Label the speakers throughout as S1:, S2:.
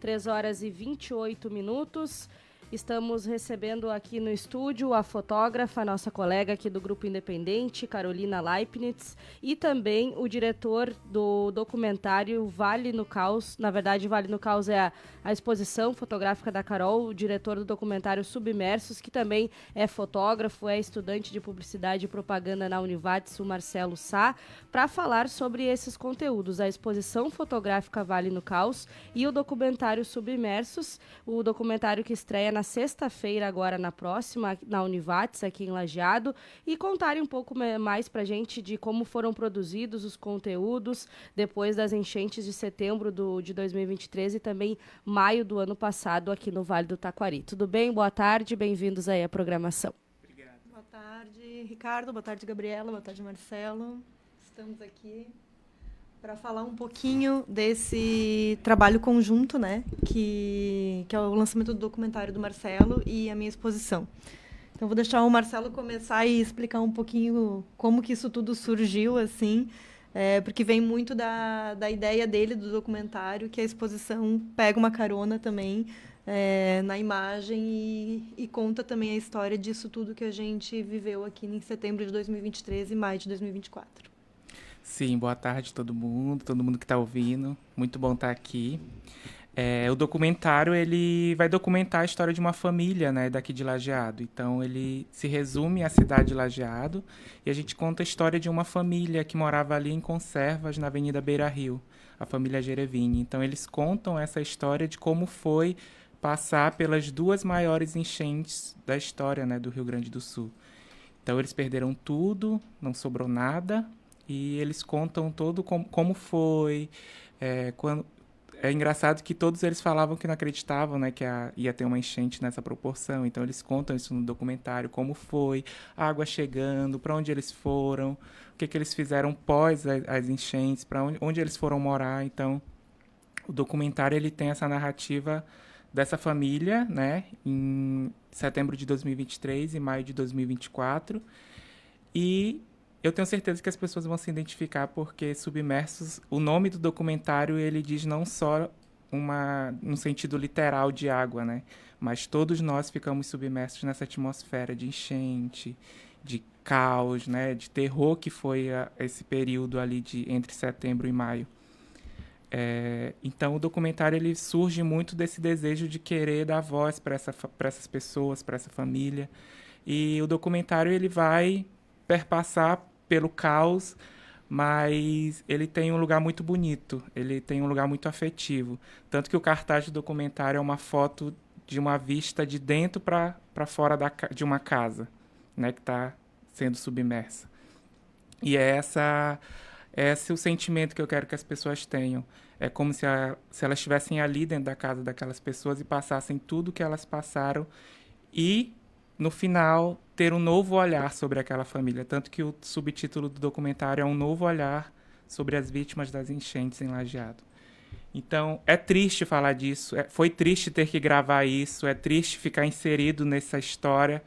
S1: 3 horas e 28 minutos. Estamos recebendo aqui no estúdio a fotógrafa, nossa colega aqui do Grupo Independente, Carolina Leibniz, e também o diretor do documentário Vale no Caos. Na verdade, Vale no Caos é a exposição fotográfica da Carol, o diretor do documentário Submersos, que também é fotógrafo, é estudante de publicidade e propaganda na Univates, o Marcelo Sá, para falar sobre esses conteúdos, a exposição fotográfica Vale no Caos e o documentário Submersos, o documentário que estreia na sexta-feira, agora na próxima, na Univates, aqui em Lajeado, e contarem um pouco mais pra gente de como foram produzidos os conteúdos depois das enchentes de setembro de 2023 e também maio do ano passado aqui no Vale do Taquari. Tudo bem? Boa tarde, bem-vindos aí à programação.
S2: Obrigado. Boa tarde, Ricardo, boa tarde, Gabriela, boa tarde, Marcelo. Estamos aqui para falar um pouquinho desse trabalho conjunto, né, que é o lançamento do documentário do Marcelo e a minha exposição. Então, vou deixar o Marcelo começar e explicar um pouquinho como que isso tudo surgiu, assim, porque vem muito da ideia dele, do documentário, que a exposição pega uma carona também na imagem e conta também a história disso tudo que a gente viveu aqui em setembro de 2023 e maio de 2024.
S3: Sim, boa tarde todo mundo que está ouvindo. Muito bom estar aqui. O documentário ele vai documentar a história de uma família, né, daqui de Lajeado. Então ele se resume à cidade de Lajeado e a gente conta a história de uma família que morava ali em Conservas, na Avenida Beira Rio, a família Gerevini. Então eles contam essa história de como foi passar pelas duas maiores enchentes da história, né, do Rio Grande do Sul. Então eles perderam tudo, não sobrou nada. E eles contam todo como foi. É engraçado que todos eles falavam que não acreditavam, né, que ia ter uma enchente nessa proporção. Então eles contam isso no documentário, como foi, a água chegando, para onde eles foram, o que eles fizeram pós as enchentes, para onde eles foram morar. Então o documentário ele tem essa narrativa dessa família, né, em setembro de 2023 e maio de 2024. E eu tenho certeza que as pessoas vão se identificar porque Submersos, o nome do documentário, ele diz não só no sentido literal de água, né? Mas todos nós ficamos submersos nessa atmosfera de enchente, de caos, né? De terror que foi esse período ali entre setembro e maio. Então o documentário ele surge muito desse desejo de querer dar voz para essas pessoas, para essa família. E o documentário ele vai perpassar pelo caos, mas ele tem um lugar muito bonito, ele tem um lugar muito afetivo. Tanto que o cartaz do documentário é uma foto de uma vista de dentro para fora de uma casa, né, que está sendo submersa. E é esse o sentimento que eu quero que as pessoas tenham. É como se elas estivessem ali dentro da casa daquelas pessoas e passassem tudo que elas passaram e no final, ter um novo olhar sobre aquela família. Tanto que o subtítulo do documentário é um novo olhar sobre as vítimas das enchentes em Lajeado. Então, é triste falar disso. Foi triste ter que gravar isso. É triste ficar inserido nessa história.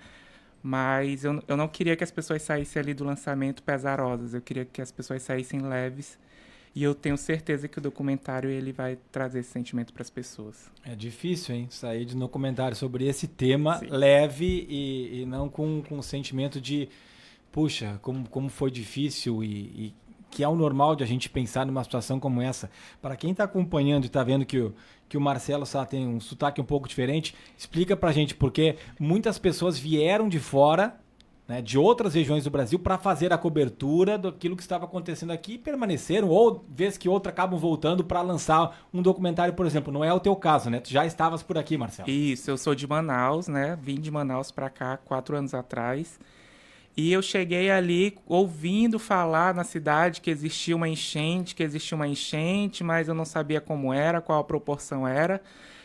S3: Mas eu não queria que as pessoas saíssem ali do lançamento pesarosas. Eu queria que as pessoas saíssem leves. E eu tenho certeza que o documentário ele vai trazer esse sentimento para as pessoas.
S4: É difícil, hein? Sair de um documentário sobre esse tema
S3: Sim.
S4: leve e não com o sentimento de puxa, como foi difícil e que é o normal de a gente pensar numa situação como essa. Para quem está acompanhando e está vendo que o Marcelo Sá tem um sotaque um pouco diferente, explica para a gente porque muitas pessoas vieram de fora, né, de outras regiões do Brasil para fazer a cobertura daquilo que estava acontecendo aqui e permaneceram, ou vez que outra acabam voltando para lançar um documentário, por exemplo. Não é o teu caso, né? Tu já estavas por aqui, Marcelo.
S3: Isso, eu sou de Manaus, né? Vim de Manaus para cá 4 anos atrás. E eu cheguei ali ouvindo falar na cidade que existia uma enchente, mas eu não sabia como era, qual a proporção era.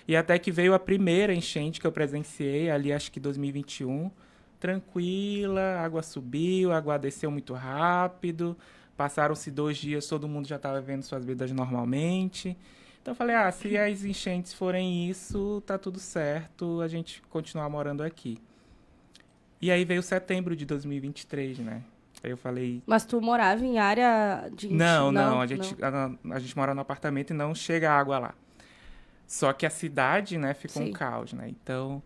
S3: E até que veio a primeira enchente que eu presenciei, ali acho que 2021, tranquila, a água subiu, a água desceu muito rápido, passaram-se 2 dias, todo mundo já estava vivendo suas vidas normalmente. Então eu falei, se as enchentes forem isso, tá tudo certo, a gente continuar morando aqui. E aí veio setembro de 2023, né? Aí eu falei...
S1: Mas tu morava em área de...
S3: Não, a gente mora no apartamento e não chega água lá. Só que a cidade, né, ficou um
S1: Sim.
S3: caos, né? Então,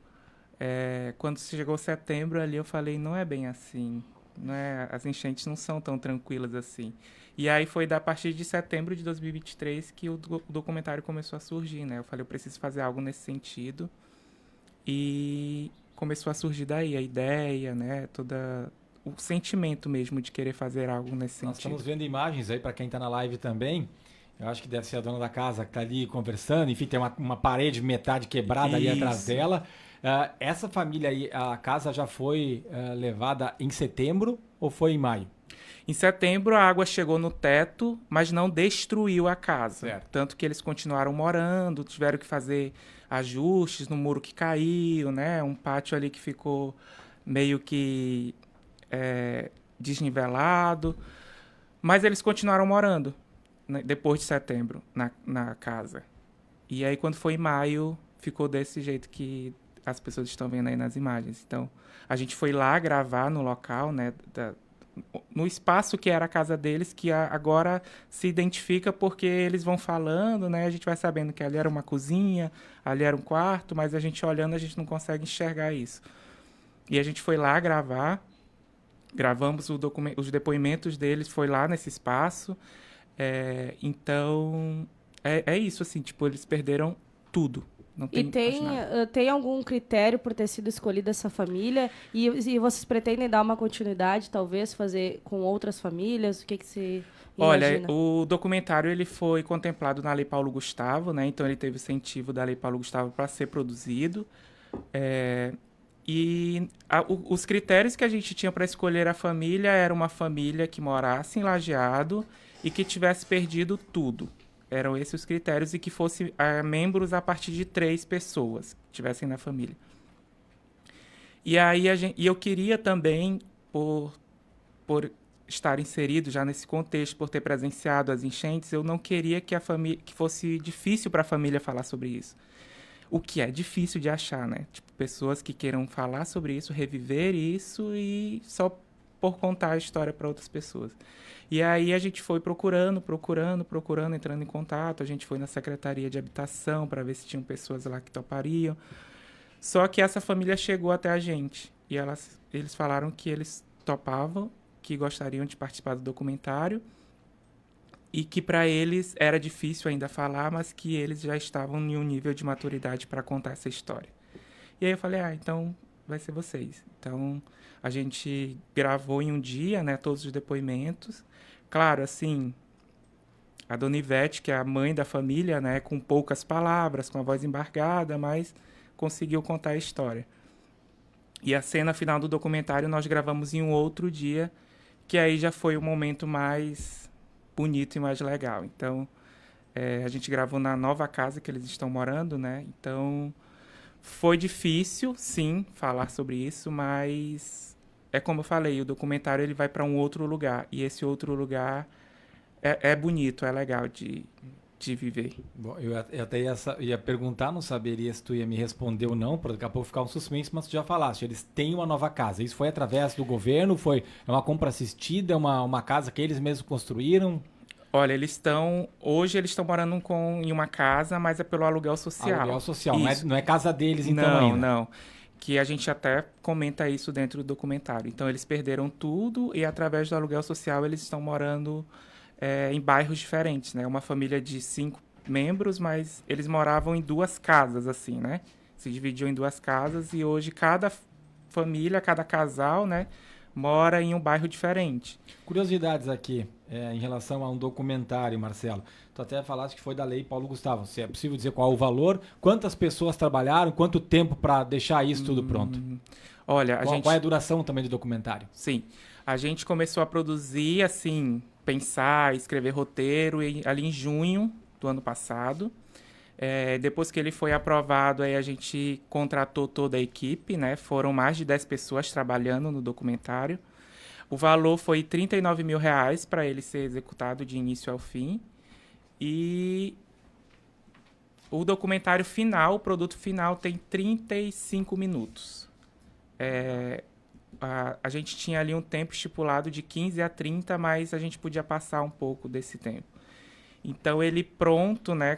S3: quando chegou setembro ali, eu falei, não é bem assim. Não é, as enchentes não são tão tranquilas assim. E aí foi a partir de setembro de 2023 que o documentário começou a surgir, né? Eu falei, eu preciso fazer algo nesse sentido. E começou a surgir daí a ideia, né? Toda o sentimento mesmo de querer fazer algo nesse
S4: Nós
S3: sentido.
S4: estamos vendo imagens aí para quem está na live também. Eu acho que deve ser a dona da casa que está ali conversando. Enfim, tem uma parede metade quebrada ali atrás
S3: Isso.
S4: dela. Essa família aí, a casa já foi levada em setembro ou foi em maio?
S3: Em setembro, a água chegou no teto, mas não destruiu a casa.
S4: Certo.
S3: Tanto que eles continuaram morando, tiveram que fazer ajustes no muro que caiu, né? Um pátio ali que ficou meio que desnivelado. Mas eles continuaram morando, né, depois de setembro, na casa. E aí, quando foi em maio, ficou desse jeito que as pessoas estão vendo aí nas imagens. Então, a gente foi lá gravar no local, né, no espaço que era a casa deles, que agora se identifica porque eles vão falando, né? A gente vai sabendo que ali era uma cozinha, ali era um quarto, mas a gente olhando, a gente não consegue enxergar isso. E a gente foi lá gravar, gravamos os depoimentos deles, foi lá nesse espaço. Então, é isso, assim, tipo, eles perderam tudo. Não
S1: E
S3: tem mais nada.
S1: tem algum critério por ter sido escolhida essa família? E vocês pretendem dar uma continuidade, talvez, fazer com outras famílias? O que se imagina?
S3: Olha, o documentário ele foi contemplado na Lei Paulo Gustavo, né? Então ele teve incentivo da Lei Paulo Gustavo para ser produzido. Os critérios que a gente tinha para escolher a família era uma família que morasse em Lajeado e que tivesse perdido tudo. Eram esses os critérios e que fosse membros a partir de 3 pessoas que estivessem na família. E aí eu queria também, por estar inserido já nesse contexto, por ter presenciado as enchentes, eu não queria que fosse difícil para a família falar sobre isso. O que é difícil de achar, né? Tipo, pessoas que queiram falar sobre isso, reviver isso e só por contar a história para outras pessoas. E aí a gente foi procurando, entrando em contato. A gente foi na Secretaria de Habitação para ver se tinham pessoas lá que topariam. Só que essa família chegou até a gente e eles falaram que eles topavam, que gostariam de participar do documentário e que para eles era difícil ainda falar, mas que eles já estavam em um nível de maturidade para contar essa história. E aí eu falei, então vai ser vocês. Então a gente gravou em um dia, né, todos os depoimentos. Claro, assim, a dona Ivete, que é a mãe da família, né, com poucas palavras, com a voz embargada, mas conseguiu contar a história. E a cena final do documentário nós gravamos em um outro dia, que aí já foi o momento mais bonito e mais legal. Então, a gente gravou na nova casa que eles estão morando, né? Então, foi difícil, sim, falar sobre isso, mas é como eu falei, o documentário ele vai para um outro lugar. E esse outro lugar é bonito, é legal de viver.
S4: Bom, eu até ia perguntar, não saberia se tu ia me responder ou não, para daqui a pouco ficar um suspense, mas tu já falaste, eles têm uma nova casa. Isso foi através do governo? É uma compra assistida? É uma casa que eles mesmos construíram?
S3: Olha, hoje eles estão morando em uma casa, mas é pelo aluguel social.
S4: Aluguel social, não é casa deles então ainda?
S3: Não. Que a gente até comenta isso dentro do documentário. Então eles perderam tudo e através do aluguel social eles estão morando em bairros diferentes, né? Uma família de 5 membros, mas eles moravam em 2 casas, assim, né? Se dividiam em 2 casas e hoje cada família, cada casal, né, mora em um bairro diferente.
S4: Curiosidades aqui em relação a um documentário, Marcelo. Tu até falaste que foi da Lei Paulo Gustavo. Se é possível dizer qual o valor, quantas pessoas trabalharam, quanto tempo para deixar isso tudo pronto?
S3: Olha,
S4: qual é a duração também do documentário?
S3: Sim, a gente começou a produzir, assim, pensar, escrever roteiro ali em junho do ano passado. Depois que ele foi aprovado, aí a gente contratou toda a equipe, né? Foram mais de 10 pessoas trabalhando no documentário. O valor foi R$39 mil para ele ser executado de início ao fim. E o documentário final, o produto final, tem 35 minutos. A gente tinha ali um tempo estipulado de 15 a 30, mas a gente podia passar um pouco desse tempo. Então, ele pronto, né,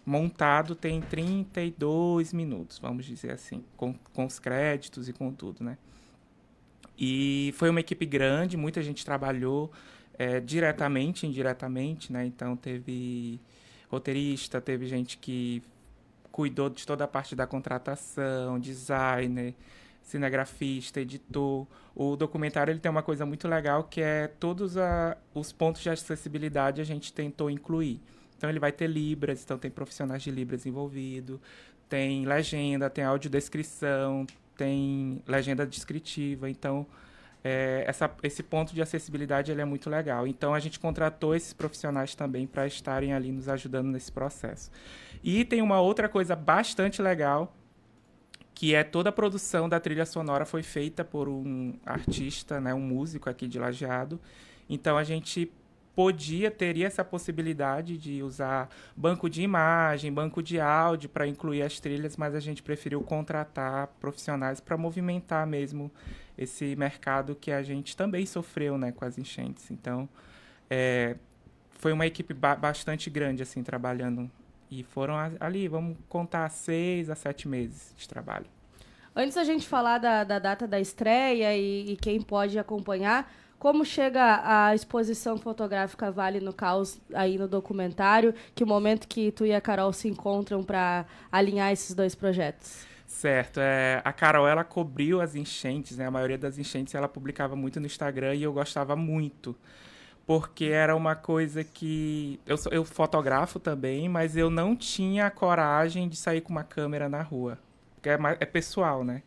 S3: montado tem 32 minutos, vamos dizer assim, com os créditos e com tudo, né? E foi uma equipe grande, muita gente trabalhou diretamente e indiretamente, né? Então teve roteirista, teve gente que cuidou de toda a parte da contratação, designer, cinegrafista, editor. O documentário ele tem uma coisa muito legal que é todos os pontos de acessibilidade a gente tentou incluir. Então ele vai ter Libras, então tem profissionais de Libras envolvidos, tem legenda, tem audiodescrição, tem legenda descritiva. Então esse ponto de acessibilidade ele é muito legal. Então a gente contratou esses profissionais também para estarem ali nos ajudando nesse processo. E tem uma outra coisa bastante legal, que é toda a produção da trilha sonora foi feita por um artista, né, um músico aqui de Lajeado. Então a gente teria essa possibilidade de usar banco de imagem, banco de áudio para incluir as trilhas, mas a gente preferiu contratar profissionais para movimentar mesmo esse mercado que a gente também sofreu, né, com as enchentes. Então foi uma equipe bastante grande assim trabalhando. E foram ali, vamos contar 6 a 7 meses de trabalho.
S1: Antes da gente falar da data da estreia e quem pode acompanhar, como chega a exposição fotográfica Vale no Caos aí no documentário? Que momento que tu e a Carol se encontram para alinhar esses dois projetos?
S3: Certo. A Carol, ela cobriu as enchentes, né? A maioria das enchentes ela publicava muito no Instagram e eu gostava muito. Porque era uma coisa que... Eu fotografo também, mas eu não tinha a coragem de sair com uma câmera na rua. Porque é pessoal, né?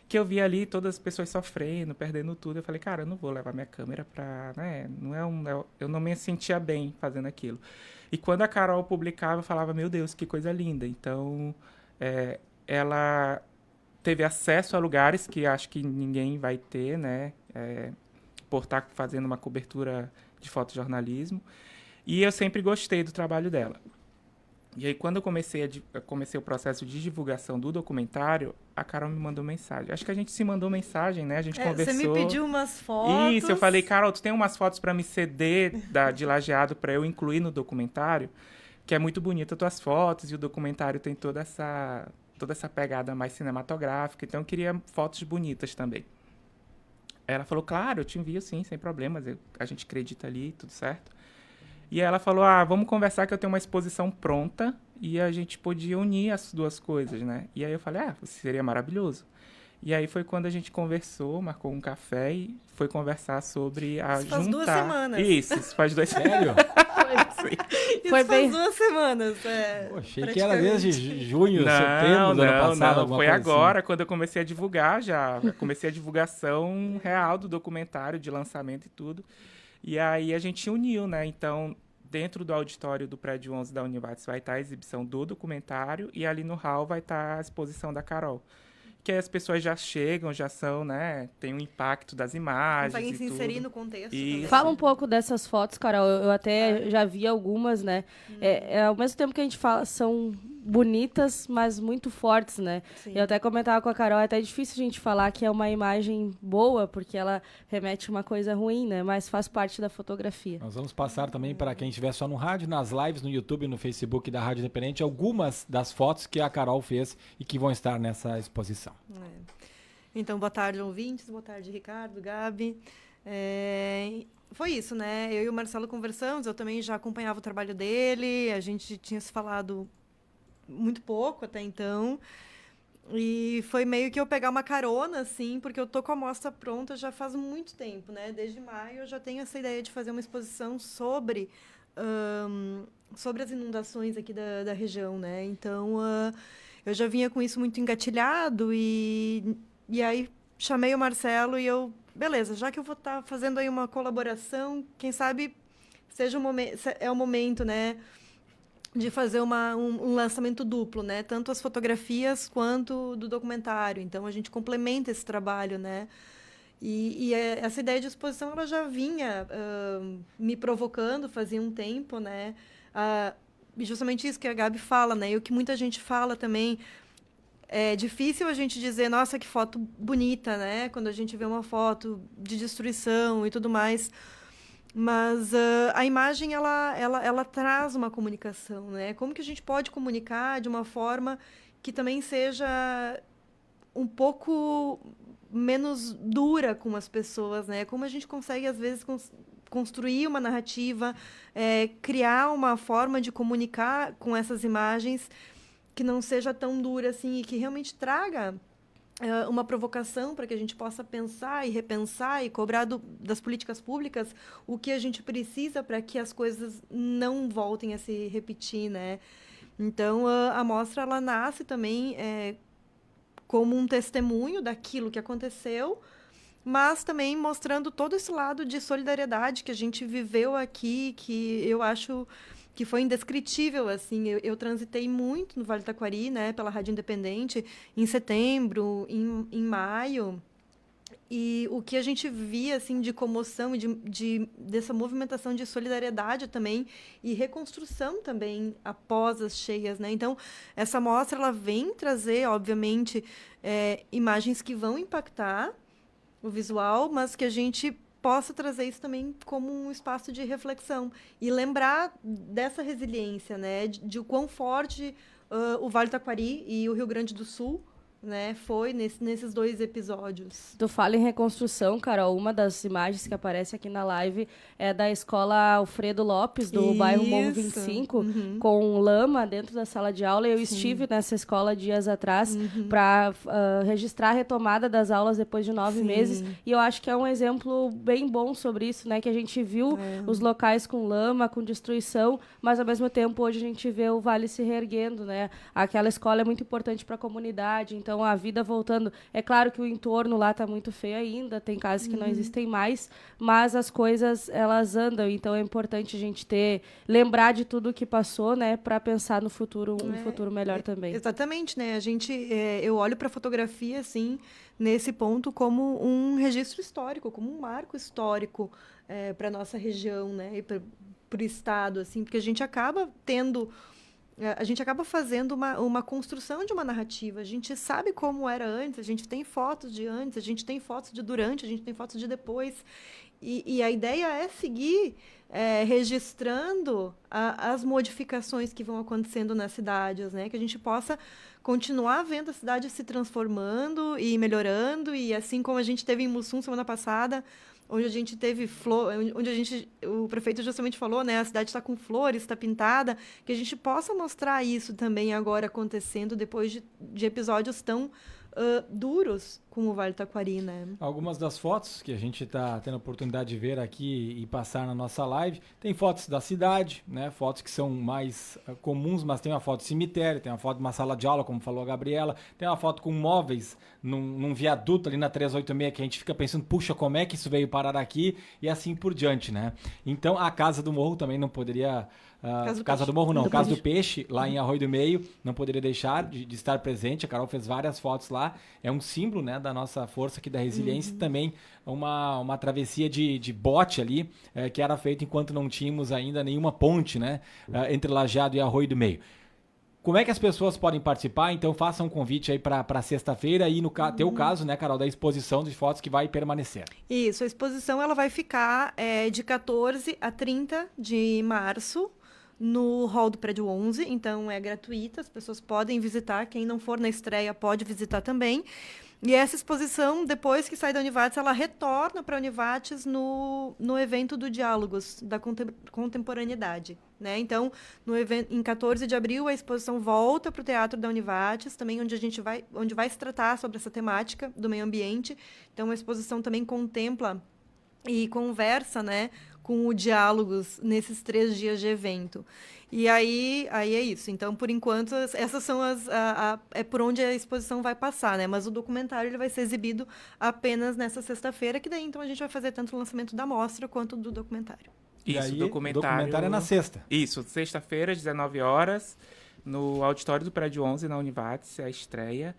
S3: Que eu via ali todas as pessoas sofrendo, perdendo tudo. Eu falei, cara, eu não vou levar minha câmera pra... né? Eu não me sentia bem fazendo aquilo. E quando a Carol publicava, eu falava, meu Deus, que coisa linda. Então, ela teve acesso a lugares que acho que ninguém vai ter, né? Por estar fazendo uma cobertura de fotojornalismo, e eu sempre gostei do trabalho dela. E aí, quando eu comecei o processo de divulgação do documentário, a Carol me mandou mensagem. Acho que a gente se mandou mensagem, né? A gente conversou.
S2: Você me pediu umas fotos.
S3: Isso, eu falei, Carol, tu tem umas fotos para me ceder de Lajeado para eu incluir no documentário? Que é muito bonita as tuas fotos, e o documentário tem toda essa pegada mais cinematográfica, então eu queria fotos bonitas também. Ela falou, claro, eu te envio sim, sem problemas, a gente acredita ali, tudo certo. E ela falou, vamos conversar que eu tenho uma exposição pronta e a gente podia unir as duas coisas, né? E aí eu falei, seria maravilhoso. E aí foi quando a gente conversou, marcou um café e foi conversar sobre
S2: isso faz 2 semanas.
S3: Isso faz 2
S4: Sério?
S1: Foi bem...
S2: faz 2 semanas.
S4: Pô, achei que era desde junho, setembro do ano passado.
S3: Não, foi agora, quando eu comecei a divulgar já. Eu comecei a divulgação real do documentário, de lançamento e tudo. E aí a gente uniu, né? Então, dentro do auditório do Prédio 11 da Univates vai estar a exibição do documentário e ali no hall vai estar a exposição da Carol. Que aí as pessoas já chegam, já são, né? Tem um impacto das imagens.
S2: Conseguem se inserir no contexto.
S1: Fala um pouco dessas fotos, Carol. Eu até já vi algumas, né? Ao mesmo tempo que a gente fala, são bonitas, mas muito fortes, né? Sim. Eu até comentava com a Carol, é até difícil a gente falar que é uma imagem boa, porque ela remete uma coisa ruim, né? Mas faz parte da fotografia.
S4: Nós vamos passar também, para quem estiver só no rádio, nas lives, no YouTube, no Facebook da Rádio Independente, algumas das fotos que a Carol fez e que vão estar nessa exposição.
S2: Então, boa tarde, ouvintes, boa tarde, Ricardo, Gabi. Foi isso, né? Eu e o Marcelo conversamos, eu também já acompanhava o trabalho dele, a gente tinha se falado muito pouco até então, e foi meio que eu pegar uma carona, assim, porque eu tô com a mostra pronta já faz muito tempo, né? Desde maio eu já tenho essa ideia de fazer uma exposição sobre as inundações aqui da região, né? Então, eu já vinha com isso muito engatilhado e aí chamei o Marcelo e eu, beleza, já que eu vou estar fazendo aí uma colaboração, quem sabe seja o momento, né, de fazer um lançamento duplo, né, tanto as fotografias quanto do documentário. Então a gente complementa esse trabalho, né? E essa ideia de exposição ela já vinha me provocando fazia um tempo, né? E justamente isso que a Gabi fala, né? E o que muita gente fala também. É difícil a gente dizer, nossa, que foto bonita, né? Quando a gente vê uma foto de destruição e tudo mais. Mas a imagem, ela traz uma comunicação, né? Como que a gente pode comunicar de uma forma que também seja um pouco menos dura com as pessoas, né? Como a gente consegue, às vezes, construir uma narrativa, criar uma forma de comunicar com essas imagens que não seja tão dura assim e que realmente traga uma provocação para que a gente possa pensar e repensar e cobrar das políticas públicas o que a gente precisa para que as coisas não voltem a se repetir, né? Então, a mostra ela nasce também como um testemunho daquilo que aconteceu, mas também mostrando todo esse lado de solidariedade que a gente viveu aqui, que eu acho que foi indescritível, assim. Eu transitei muito no Vale do Taquari, né, pela Rádio Independente, em setembro, em maio, e o que a gente via, assim, de comoção e dessa movimentação de solidariedade também e reconstrução também após as cheias, né? Então, essa mostra, ela vem trazer, obviamente, imagens que vão impactar o visual, mas que a gente possa trazer isso também como um espaço de reflexão e lembrar dessa resiliência, né, de o quão forte o Vale do Taquari e o Rio Grande do Sul, né, foi nesses 2 episódios.
S1: Tu fala em reconstrução, Carol. Uma das imagens que aparece aqui na live é da escola Alfredo Lopes, do bairro Morro 25, com lama dentro da sala de aula. Eu estive nessa escola dias atrás para registrar a retomada das aulas depois de 9 meses. E eu acho que é um exemplo bem bom sobre isso, né? Que a gente viu os locais com lama, com destruição, mas ao mesmo tempo hoje a gente vê o Vale se reerguendo, né? Aquela escola é muito importante para a comunidade, então a vida voltando. É claro que o entorno lá está muito feio ainda, tem casas que não existem mais, mas as coisas, elas andam, então é importante a gente lembrar de tudo que passou, né, para pensar no futuro, um futuro melhor também.
S2: Exatamente, né? Eu olho para a fotografia, assim, nesse ponto como um registro histórico, como um marco histórico para nossa região, né, e para o estado, assim, porque a gente acaba fazendo uma construção de uma narrativa. A gente sabe como era antes, a gente tem fotos de antes, a gente tem fotos de durante, a gente tem fotos de depois. E a ideia é seguir registrando as modificações que vão acontecendo nas cidades, né? Que a gente possa continuar vendo a cidade se transformando e melhorando. E assim como a gente teve em Mussum semana passada, onde a gente teve flor, o prefeito justamente falou, né, a cidade está com flores, está pintada, que a gente possa mostrar isso também agora acontecendo depois de episódios tão duros como o Vale do Taquari, né?
S4: Algumas das fotos que a gente está tendo a oportunidade de ver aqui e passar na nossa live, tem fotos da cidade, né? Fotos que são mais comuns, mas tem uma foto de cemitério, tem uma foto de uma sala de aula, como falou a Gabriela, tem uma foto com móveis num viaduto ali na 386, que a gente fica pensando, puxa, como é que isso veio parar aqui? E assim por diante, né? Então, a Casa do Morro também não poderia... Casa do Morro não, Casa do Peixe, lá em Arroio do Meio, não poderia deixar de estar presente. A Carol fez várias fotos lá, é um símbolo, né, da nossa força aqui, da resiliência, também uma travessia de bote ali, que era feita enquanto não tínhamos ainda nenhuma ponte, né, entre Lajeado e Arroio do Meio. Como é que as pessoas podem participar? Então faça um convite aí para sexta-feira e no teu caso, né, Carol, da exposição de fotos que vai permanecer.
S2: Isso, a exposição ela vai ficar de 14 a 30 de março, no hall do prédio 11, então é gratuita, as pessoas podem visitar, quem não for na estreia pode visitar também. E essa exposição, depois que sai da Univates, ela retorna para a Univates no evento do Diálogos da Contemporaneidade, né? Então, em 14 de abril, a exposição volta para o Teatro da Univates, também onde vai se tratar sobre essa temática do meio ambiente. Então, a exposição também contempla e conversa, né, com o Diálogos nesses 3 dias de evento. E aí é isso. Então, por enquanto, essas são é por onde a exposição vai passar, né? Mas o documentário ele vai ser exibido apenas nessa sexta-feira, que daí então a gente vai fazer tanto o lançamento da mostra quanto do documentário.
S3: Isso,
S4: aí,
S3: o documentário
S4: é na sexta.
S3: Isso, sexta-feira, às 19 horas, no auditório do Prédio 11, na Univates, é a estreia.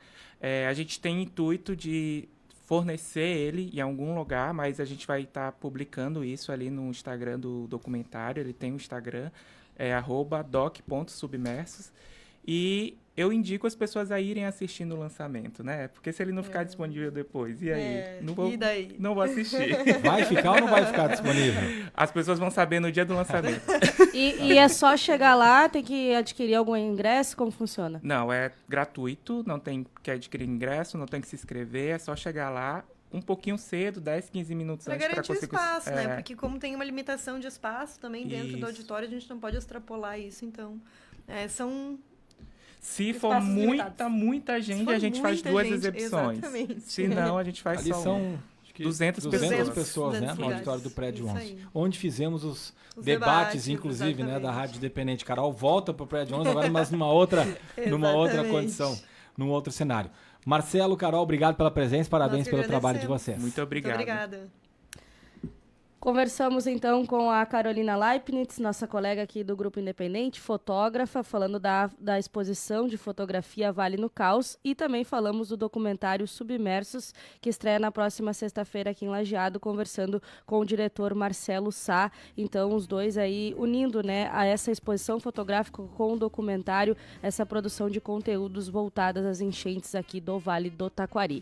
S3: A gente tem intuito de fornecer ele em algum lugar, mas a gente vai estar publicando isso ali no Instagram do documentário. Ele tem um Instagram, @doc.submersos. E eu indico as pessoas a irem assistir no lançamento, né? Porque se ele não ficar disponível depois, e aí?
S2: E daí?
S3: Não vou assistir.
S4: Vai ficar ou não vai ficar disponível?
S3: As pessoas vão saber no dia do lançamento.
S1: E é só chegar lá, tem que adquirir algum ingresso? Como funciona?
S3: Não, é gratuito, não tem que adquirir ingresso, não tem que se inscrever, é só chegar lá um pouquinho cedo, 10, 15 minutos
S2: Pra
S3: antes para
S2: garantir o
S3: conseguir...
S2: espaço, né? Porque como tem uma limitação de espaço também dentro do
S3: Isso.
S2: auditório, a gente não pode extrapolar isso, então... são...
S3: Se for
S1: Espaços limitados.
S3: muita
S2: Se
S3: gente,
S2: for
S3: a gente faz
S2: muita
S3: duas
S2: gente,
S3: execuções.
S2: exatamente.
S3: Se não, a gente faz
S4: Ali
S3: só
S4: são
S3: uma.
S4: acho que
S3: 200
S4: pessoas,
S2: 200
S4: né? No
S2: lugares.
S4: auditório do Prédio
S2: Isso
S4: 11.
S2: aí.
S4: Onde fizemos os
S2: Os
S4: debates,
S2: debates,
S4: inclusive, né? Da
S2: exatamente.
S4: Rádio Independente. Carol volta para o Prédio 11 agora, mas numa outra
S2: Exatamente.
S4: condição, num outro cenário. Marcelo, Carol, obrigado pela presença, parabéns
S2: Nós que
S4: pelo trabalho de
S2: agradecemos.
S4: vocês.
S3: Muito obrigado.
S2: Muito obrigada.
S1: Conversamos então com a Carolina Leibniz, nossa colega aqui do Grupo Independente, fotógrafa, falando da exposição de fotografia Vale no Caos, e também falamos do documentário Submersos, que estreia na próxima sexta-feira aqui em Lajeado, conversando com o diretor Marcelo Sá. Então, os dois aí unindo, né, a essa exposição fotográfica com o documentário, essa produção de conteúdos voltadas às enchentes aqui do Vale do Taquari.